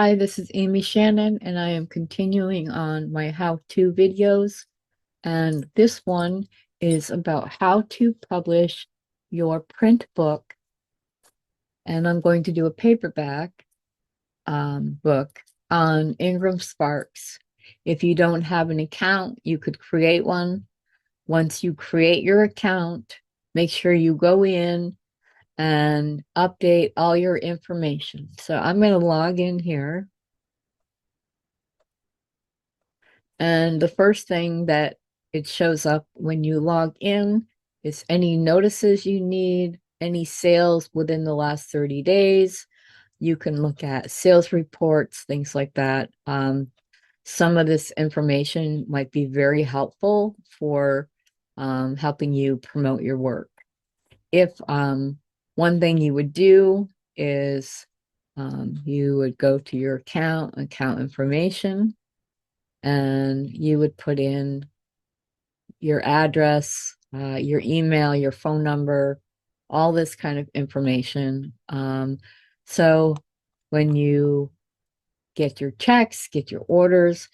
Hi, this is Amy Shannon, and I am continuing on my how-to videos. And this one is about how to publish your print book. And I'm going to do a paperback book on Ingram Sparks. If you don't have an account, you could create one. Once you create your account, make sure you go in and update all your information. So I'm going to log in here. And the first thing that it shows up when you log in is any notices you need, any sales within the last 30 days. You can look at sales reports, things like that. Some of this information might be very helpful for helping you promote your work. If one thing you would do is you would go to your account information, and you would put in your address, your email, your phone number, all this kind of information. So when you get your checks, get your orders,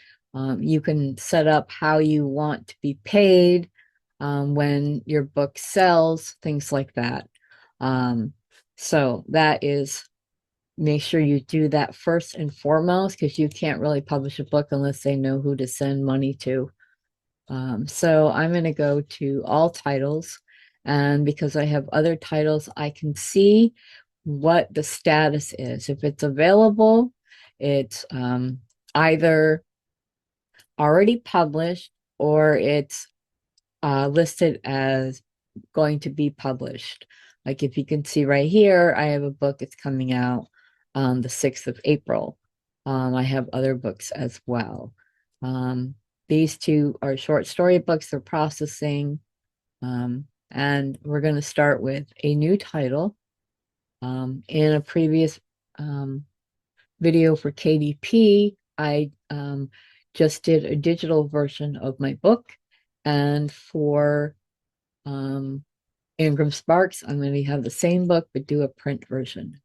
you can set up how you want to be paid when your book sells, things like that. So that is, make sure you do that first and foremost, because you can't really publish a book unless they know who to send money to. So I'm going to go to all titles, and because I have other titles, I can see what the status is. If it's available, it's either already published or it's listed as going to be published. Like if you can see right here, I have a book that's coming out on the 6th of April. I have other books as well. These two are short story books. They're processing. And we're going to start with a new title. In a previous video for KDP, I just did a digital version of my book. And for Ingram Sparks, I'm going to have the same book, but do a print version.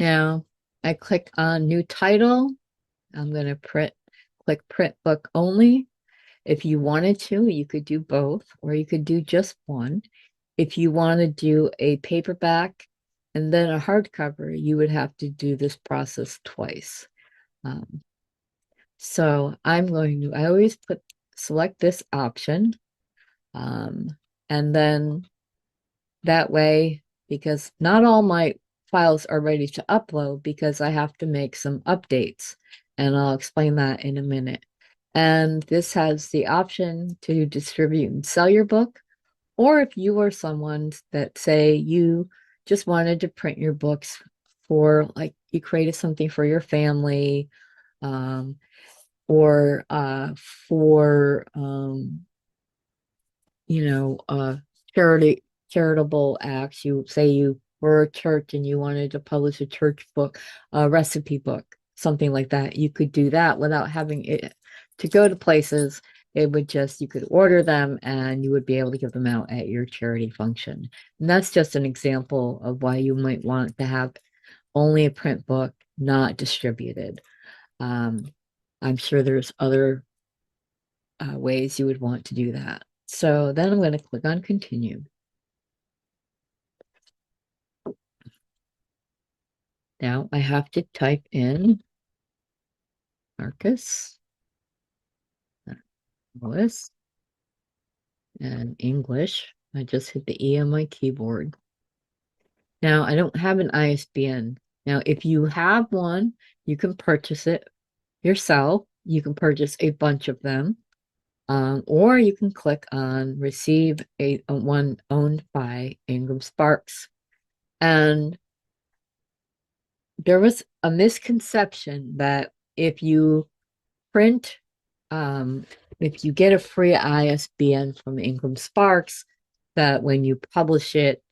Now, I click on new title. I'm going to click print book only. If you wanted to, you could do both, or you could do just one. If you want to do a paperback and then a hardcover, you would have to do this process twice. So I always select this option. And then that way, because not all my files are ready to upload, because I have to make some updates, and I'll explain that in a minute. And this has the option to distribute and sell your book, or if you are someone that, say, you just wanted to print your books for, like, you created something for your family, or for charitable acts. You say you were a church and you wanted to publish a church book, a recipe book, something like that. You could do that without having it to go to places. It would just, you could order them and you would be able to give them out at your charity function. And that's just an example of why you might want to have only a print book, not distributed. I'm sure there's other ways you would want to do that. So then I'm going to click on continue. Now I have to type in Marcus, Lewis, and English. I just hit the E on my keyboard. Now I don't have an ISBN. Now, if you have one, you can purchase it yourself. You can purchase a bunch of them. Or you can click on receive a one owned by Ingram Sparks. And there was a misconception that if you print, if you get a free ISBN from Ingram Sparks, that when you publish it,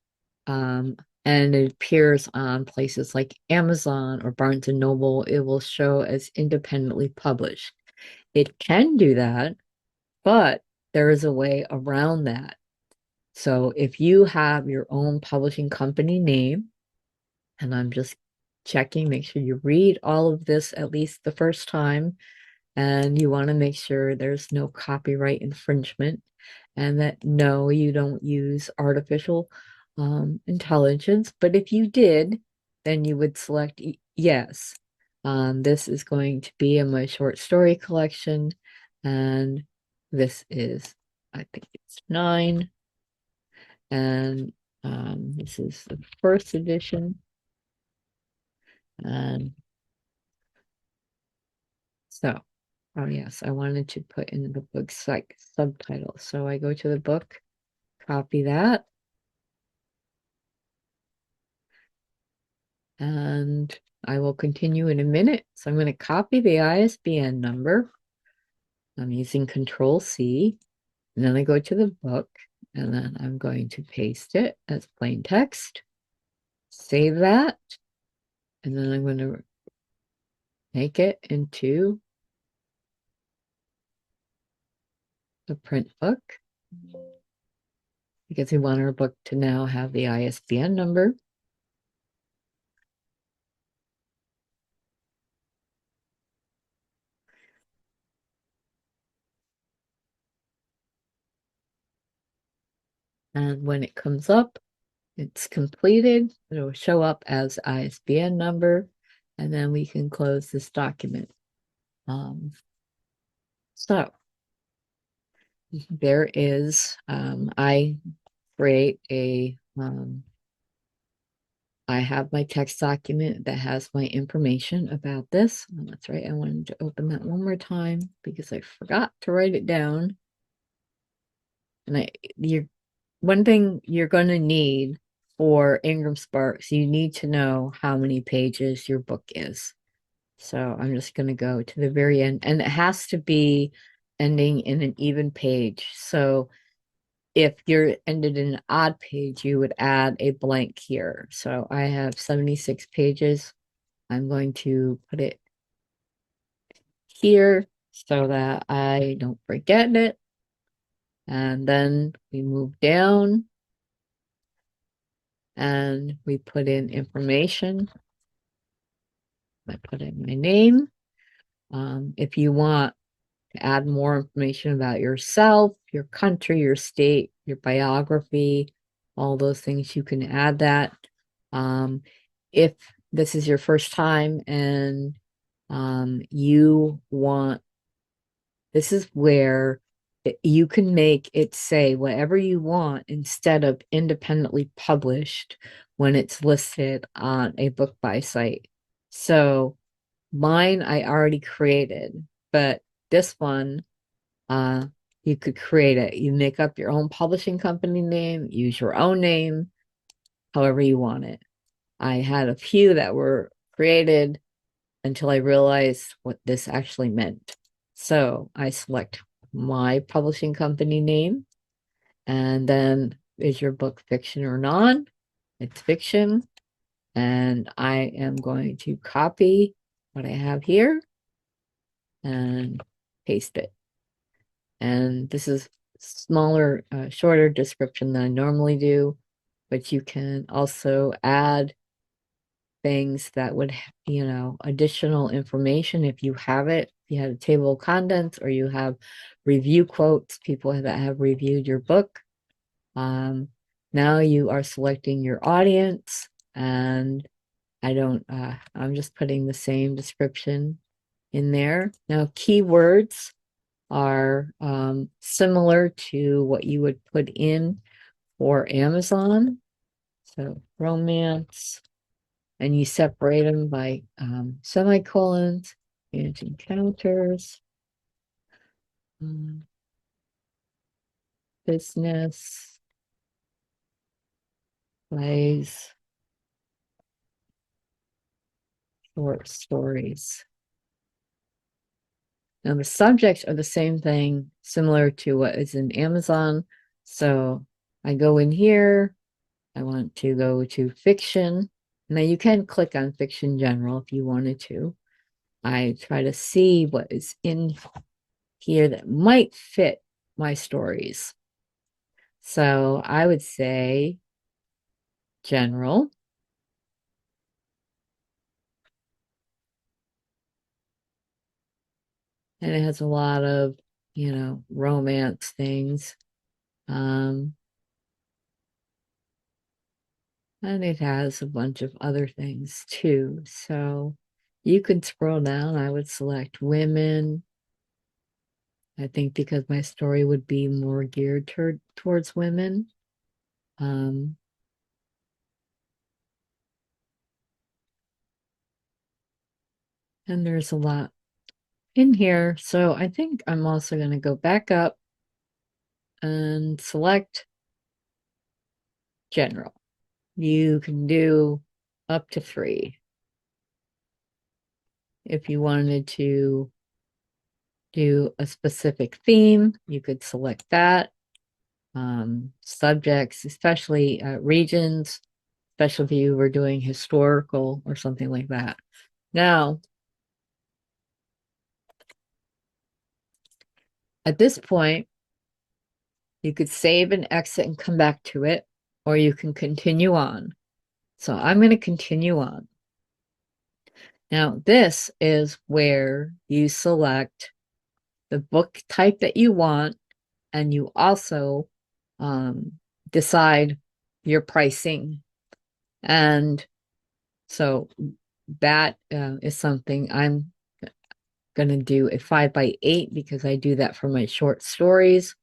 and it appears on places like Amazon or Barnes and Noble, it will show as independently published. It can do that, but there is a way around that. So if you have your own publishing company name, And I'm just checking, make sure you read all of this at least the first time. And you want to make sure there's no copyright infringement and that no, you don't use artificial intelligence. But if you did, then you would select yes. This is going to be in my short story collection. And this is, I think it's 9. And this is the first edition. And so, oh yes, I wanted to put in the book subtitle. So I go to the book, copy that, and I will continue in a minute. So I'm going to copy the ISBN number. I'm using Control C, and then I go to the book, and then I'm going to paste it as plain text, save that, and then I'm going to make it into a print book because we want our book to now have the ISBN number. And when it comes up, it's completed. It'll show up as ISBN number, and then we can close this document. So there is, I create a, I have my text document that has my information about this. Oh, that's right. I wanted to open that one more time because I forgot to write it down. And one thing you're going to need for Ingram Sparks, you need to know how many pages your book is. So I'm just going to go to the very end, and it has to be ending in an even page. So if you're ended in an odd page, you would add a blank here. So I have 76 pages. I'm going to put it here so that I don't forget it. And then we move down and we put in information. I put in my name. If you want to add more information about yourself, your country, your state, your biography, all those things, you can add that. If this is your first time and you want, this is where you can make it say whatever you want instead of independently published when it's listed on a book buy site. So mine I already created, but this one, you could create it. You make up your own publishing company name, use your own name, however you want it. I had a few that were created until I realized what this actually meant. So I select my publishing company name, and then is your book fiction or non? It's fiction. And I am going to copy what I have here and paste it. And this is smaller, shorter description than I normally do, but you can also add things that would, additional information if you have it. If you had a table of contents or you have review quotes, people that have reviewed your book. Now you are selecting your audience, and I'm just putting the same description in there. Now, keywords are similar to what you would put in for Amazon. So romance, and you separate them by semicolons and encounters, business, plays, short stories. Now the subjects are the same thing, similar to what is in Amazon. So I go in here, I want to go to fiction. Now you can click on fiction general if you wanted to. I try to see what is in here that might fit my stories. So I would say general. and it has a lot of, romance things. Um, and it has a bunch of other things too. So you could scroll down. I would select women. I think because my story would be more geared towards women. Um, and there's a lot in here. So I think I'm also going to go back up and select general. You can do up to 3. If you wanted to do a specific theme, you could select that. Subjects, especially regions, especially if you were doing historical or something like that. Now, at this point, you could save and exit and come back to it, or you can continue on. So I'm going to continue on. Now, this is where you select the book type that you want, and you also decide your pricing. And so that is something I'm going to do a 5x8 because I do that for my short stories.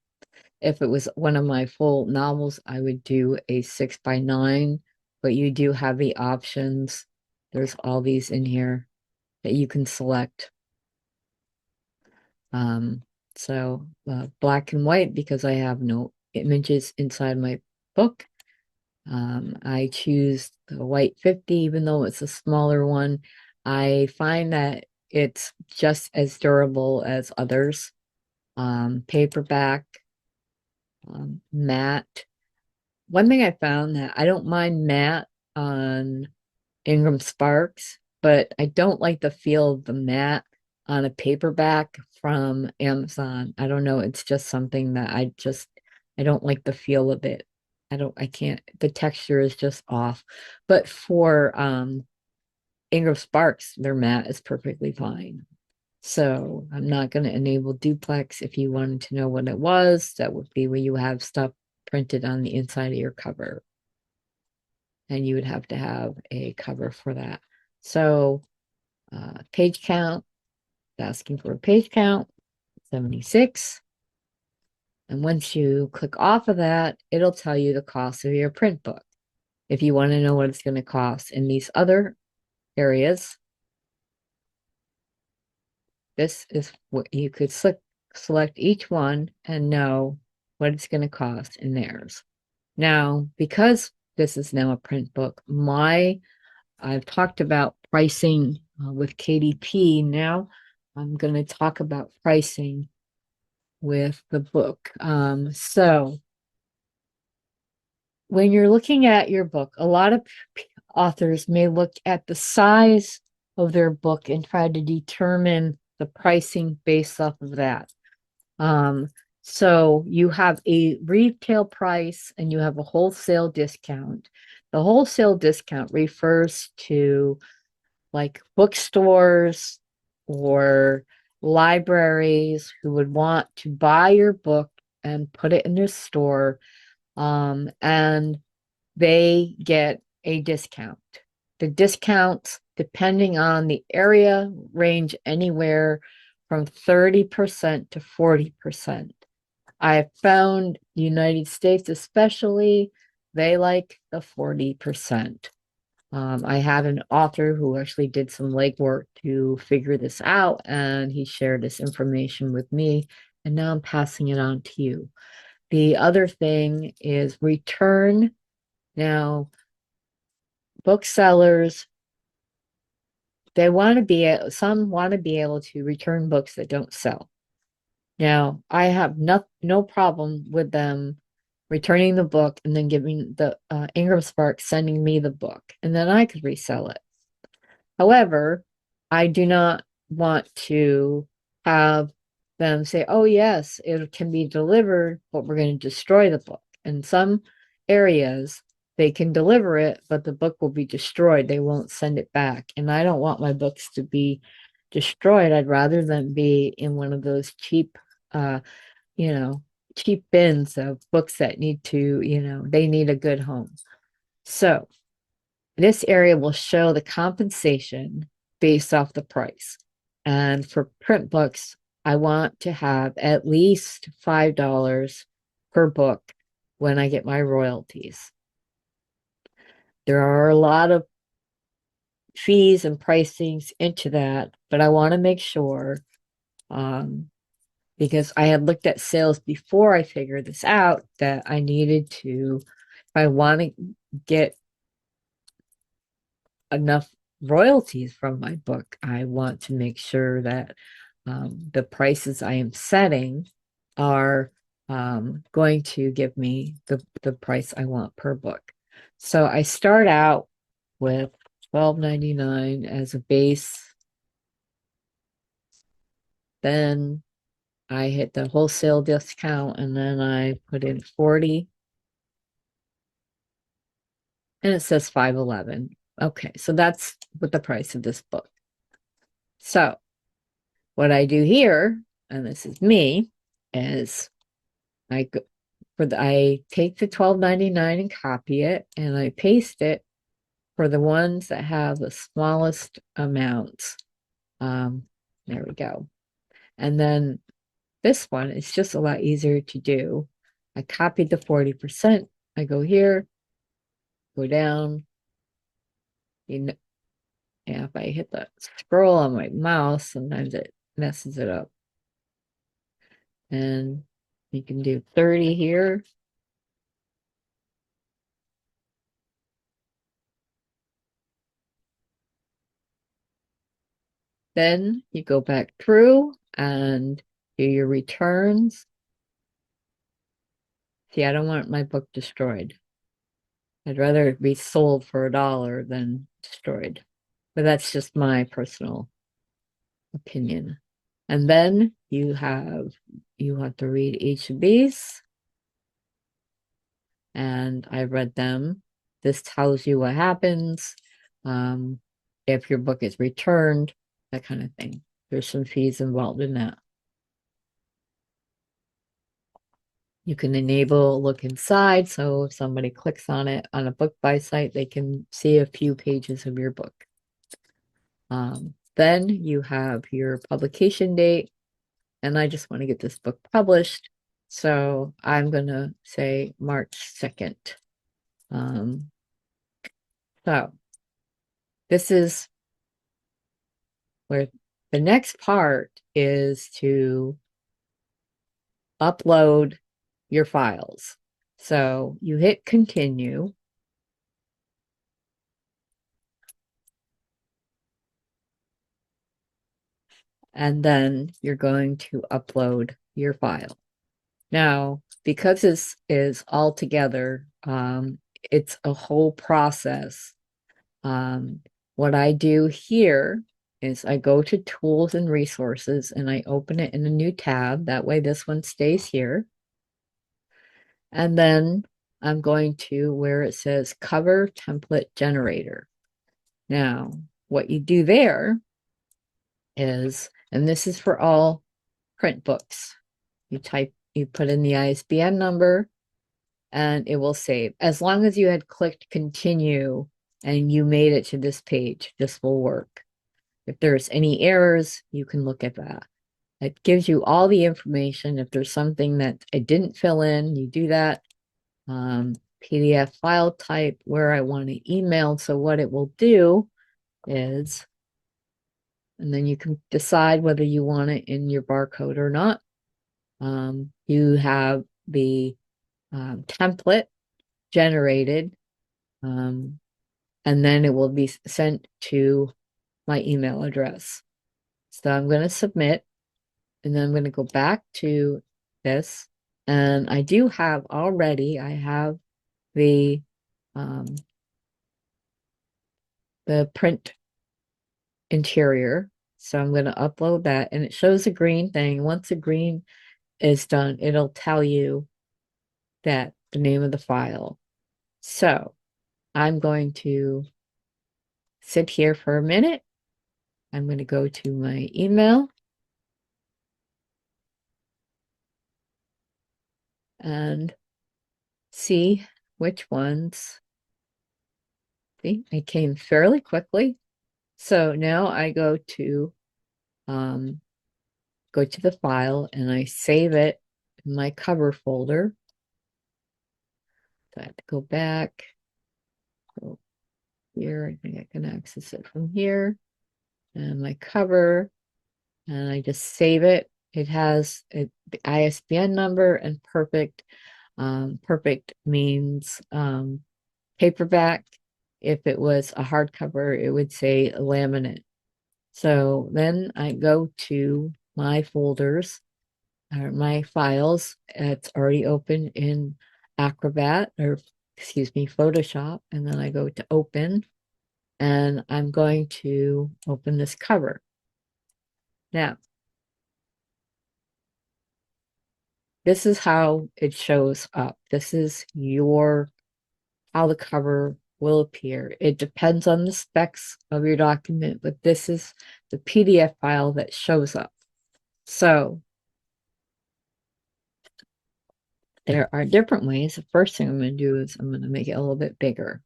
If it was one of my full novels, I would do a 6x9, but you do have the options. There's all these in here that you can select. So black and white because I have no images inside my book. I choose the white 50, even though it's a smaller one. I find that it's just as durable as others. Paperback, matte. One thing I found that I don't mind matte on Ingram Sparks, but I don't like the feel of the matte on a paperback from Amazon. I don't know. It's just something that I don't like the feel of it. I can't, the texture is just off. But for Ingram Sparks, their matte is perfectly fine. So I'm not going to enable duplex. If you wanted to know what it was, that would be where you have stuff printed on the inside of your cover. And you would have to have a cover for that. So page count, asking for a page count, 76. And once you click off of that, it'll tell you the cost of your print book. If you want to know what it's going to cost in these other areas, this is what you could select each one and know what it's going to cost in theirs. Now, because this is now a print book, I've talked about pricing with KDP. Now I'm going to talk about pricing with the book. So when you're looking at your book, a lot of authors may look at the size of their book and try to determine the pricing based off of that. So you have a retail price and you have a wholesale discount. The wholesale discount refers to like bookstores or libraries who would want to buy your book and put it in their store, and they get a discount. The discounts, depending on the area, range anywhere from 30% to 40%. I have found the United States, especially, they like the 40%. I had an author who actually did some legwork to figure this out, and he shared this information with me, and now I'm passing it on to you. The other thing is return. Now, booksellers, some want to be able to return books that don't sell. Now, I have no problem with them returning the book and then giving the Ingram Sparks sending me the book, and then I could resell it. However, I do not want to have them say, oh, yes, it can be delivered, but we're going to destroy the book. In some areas, they can deliver it, but the book will be destroyed. They won't send it back. And I don't want my books to be destroyed, I'd rather them be in one of those cheap, uh, you know, cheap bins of books that need to, they need a good home. So this area will show the compensation based off the price. And for print books, I want to have at least $5 per book when I get my royalties. There are a lot of fees and pricings into that, but I want to make sure, because I had looked at sales before I figured this out, that I needed to, if I want to get enough royalties from my book, I want to make sure that the prices I am setting are going to give me the price I want per book. So I start out with $12.99 as a base. Then I hit the wholesale discount and then I put in 40 and it says 511. Okay, so that's what the price of this book. So what I do here, and this is me, is I go I take the $12.99 and copy it and I paste it for the ones that have the smallest amounts. There we go. And then this one is just a lot easier to do. I copied the 40%. I go here, go down. And if I hit the scroll on my mouse, sometimes it messes it up. And you can do 30 here. Then you go back through and do your returns. See, I don't want my book destroyed. I'd rather it be sold for $1 than destroyed. But that's just my personal opinion. And then you have to read each of these. And I read them. This tells you what happens if your book is returned, that kind of thing. There's some fees involved in that. You can enable look inside, so if somebody clicks on it on a book buy site, they can see a few pages of your book. Then you have your publication date, and I just want to get this book published, so I'm going to say March 2nd. So this is where the next part is to upload your files. So you hit continue. And then you're going to upload your file. Now, because this is all together, it's a whole process. What I do here is I go to tools and resources and I open it in a new tab. That way this one stays here. And then I'm going to where it says cover template generator. Now, what you do there is, and this is for all print books, you put in the ISBN number and it will save. As long as you had clicked continue and you made it to this page, this will work. If there's any errors, you can look at that. It gives you all the information. If there's something that I didn't fill in, you do that. PDF file type, where I want to email. So what it will do is, and then you can decide whether you want it in your barcode or not. You have the template generated, and then it will be sent to my email address. So I'm going to submit, and then I'm going to go back to this, and I do have already, I have the print interior. So I'm going to upload that, and it shows a green thing. Once the green is done, it'll tell you that the name of the file. So I'm going to sit here for a minute I'm going to go to my email and see which ones. See, I came fairly quickly. So now I um, go to the file and I save it in my cover folder. So I have to go back. Go here. I think I can access it from here. And my cover. And I just save it. It has the ISBN number and perfect. Perfect means paperback. If it was a hardcover, it would say laminate. So then I go to my folders or my files. It's already open in Acrobat or excuse me, Photoshop. And then I go to open and I'm going to open this cover. Now, this is how it shows up. This is how the cover will appear. It depends on the specs of your document, but this is the PDF file that shows up. So there are different ways. The first thing I'm going to do is I'm going to make it a little bit bigger.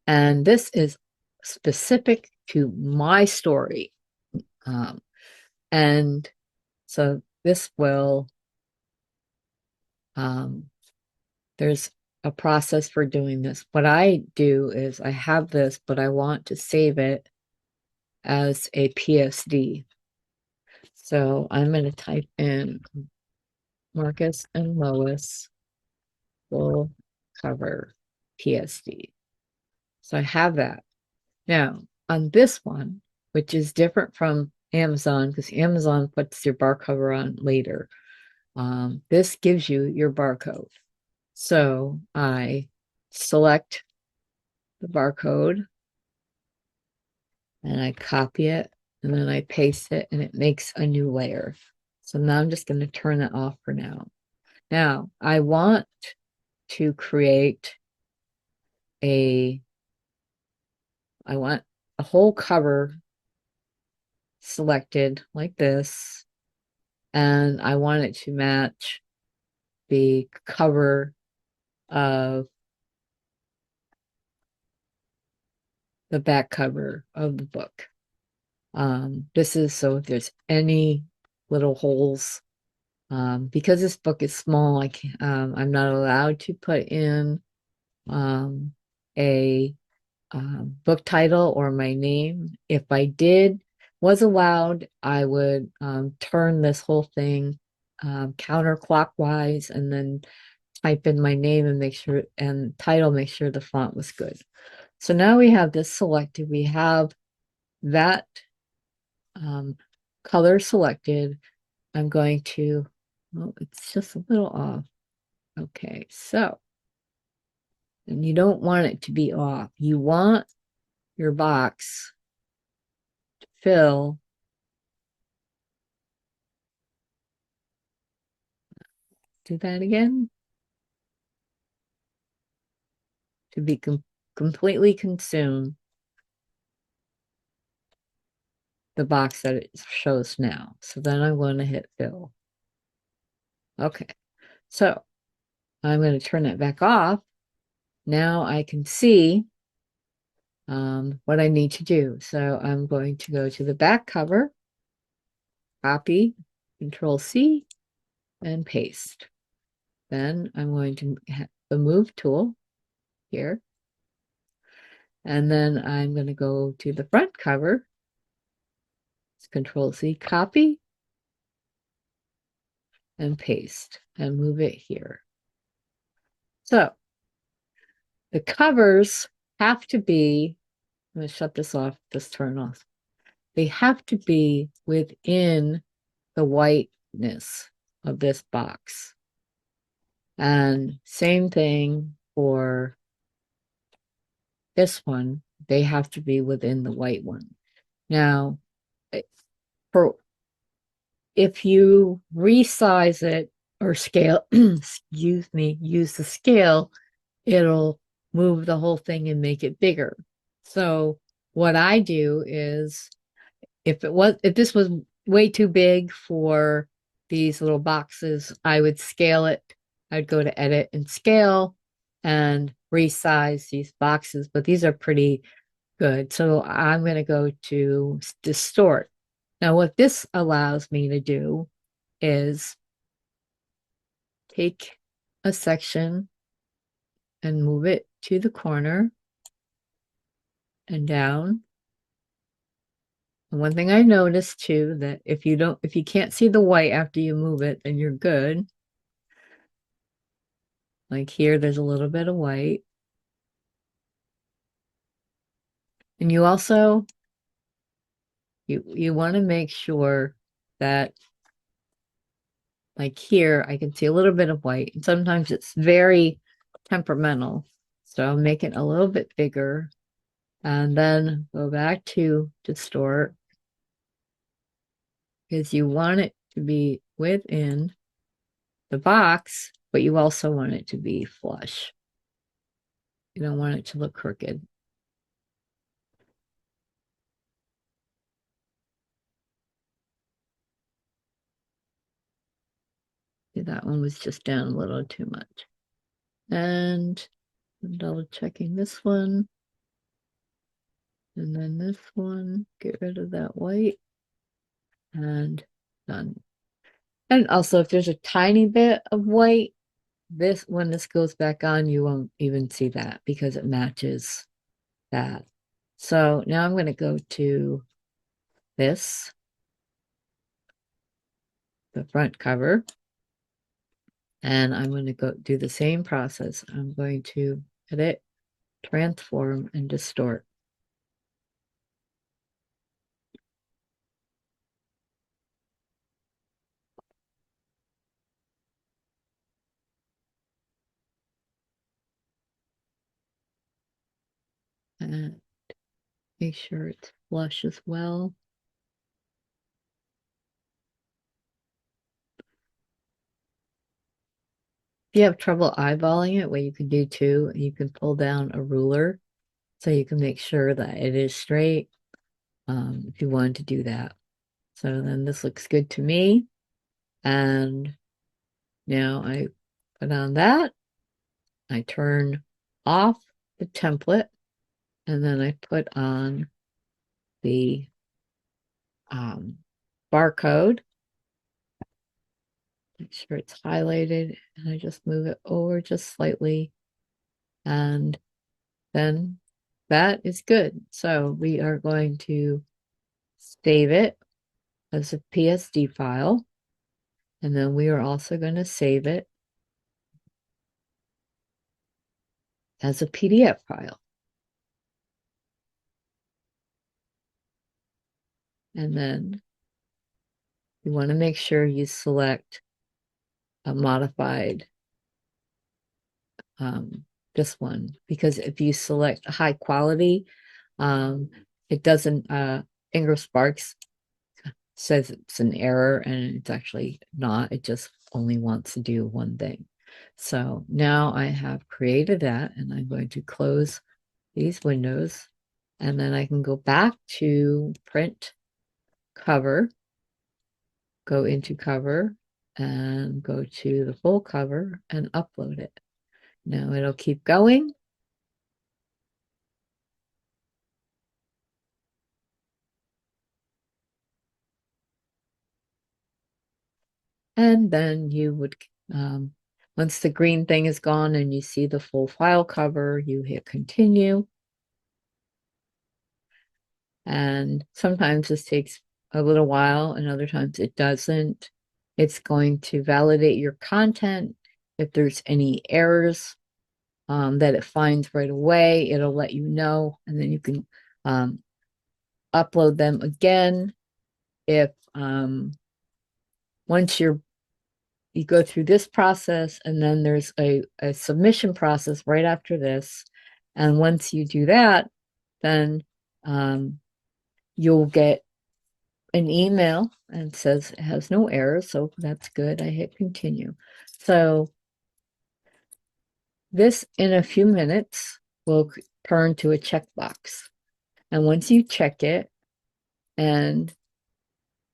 And this is specific to my story. And so this will, there's a process for doing this. What I do is I have this, but I want to save it as a PSD. So I'm going to type in Marcus and Lois full cover PSD. So I have that. Now, on this one, which is different from Amazon, because Amazon puts your barcode on later, this gives you your barcode. So I select the barcode and I copy it and then I paste it and it makes a new layer. So now I'm just going to turn that off for now. Now I want to create I want a whole cover selected like this, and I want it to match the cover of the back cover of the book. This is so if there's any little holes, because this book is small, I'm not allowed to put in a book title or my name. If I was allowed, I would turn this whole thing counterclockwise and then type in my name and make sure and title, make sure the font was good. So now we have this selected. We have that color selected. I'm going to, oh, it's just a little off. Okay, so, and you don't want it to be off. You want your box to fill. Do that again. To be completely consumed the box that it shows now. So then I'm going to hit fill. Okay, so I'm going to turn it back off. Now I can see what I need to do. So I'm going to go to the back cover, copy, Control C, and paste. Then I'm going to hit the move tool here. And then I'm going to go to the front cover. It's Control C, copy, and paste, and move it here. So the covers have to be, I'm going to shut this off, just turn off. They have to be within the whiteness of this box. And same thing for this one, they have to be within the white one. Now, for if you resize it or scale, excuse me, use the scale, it'll move the whole thing and make it bigger. So what I do is if this was way too big for these little boxes, I would scale it. I'd go to edit and scale and resize these boxes, but these are pretty good. So I'm going to go to distort. Now, what this allows me to do is take a section and move it to the corner and down. And one thing I noticed too, that if you can't see the white after you move it, then you're good. Like here, there's a little bit of white. And you also, you want to make sure that like here, I can see a little bit of white. And sometimes it's very temperamental. So I'll make it a little bit bigger and then go back to distort because you want it to be within the box, but you also want it to be flush. You don't want it to look crooked. That one was just down a little too much. And I'm double checking this one. And then this one, get rid of that white. And done. And also, if there's a tiny bit of white, when this goes back on, you won't even see that because it matches that. So now I'm going to go to this, the front cover, and I'm going to go do the same process. I'm going to edit, transform, and distort. And make sure it's flush as well. If you have trouble eyeballing it, what you can do too, you can pull down a ruler so you can make sure that it is straight if you wanted to do that. So then this looks good to me. And now I put on that. I turn off the template and then I put on the barcode. Make sure it's highlighted and I just move it over just slightly. And then that is good. So we are going to save it as a PSD file. And then we are also going to save it as a PDF file. And then you want to make sure you select a modified this one, because if you select high quality, it doesn't Ingram Sparks says it's an error and it's actually not. It just only wants to do one thing. So now I have created that and I'm going to close these windows and then I can go back to print cover, go into cover and go to the full cover and upload it. Now it'll keep going. And then you would, once the green thing is gone and you see the full file cover, you hit continue. And sometimes this takes a little while and other times it doesn't. It's going to validate your content. If there's any errors that it finds right away, it'll let you know. And then you can upload them again. If once you go through this process and then there's a submission process right after this. And once you do that, then you'll get an email and says it has no errors. So that's good. I hit continue. So this in a few minutes will turn to a checkbox. And once you check it and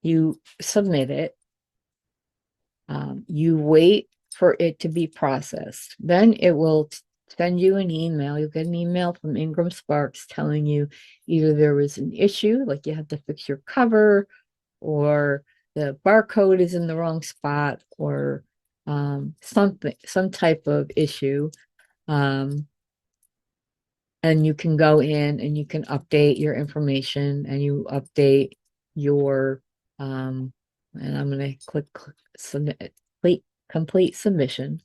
you submit it, you wait for it to be processed. Then it will send you an email. You'll get an email from Ingram Sparks telling you either there was an issue, like you have to fix your cover, or the barcode is in the wrong spot, or some type of issue. And you can go in and you can update your information, and you update your and I'm going to click submit, complete submission,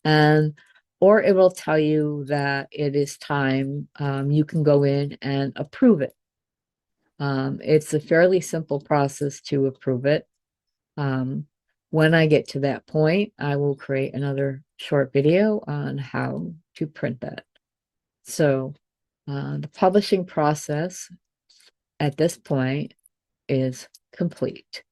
and or it will tell you that it is time. You can go in and approve it. It's a fairly simple process to approve it. When I get to that point, I will create another short video on how to print that. So the publishing process at this point is complete.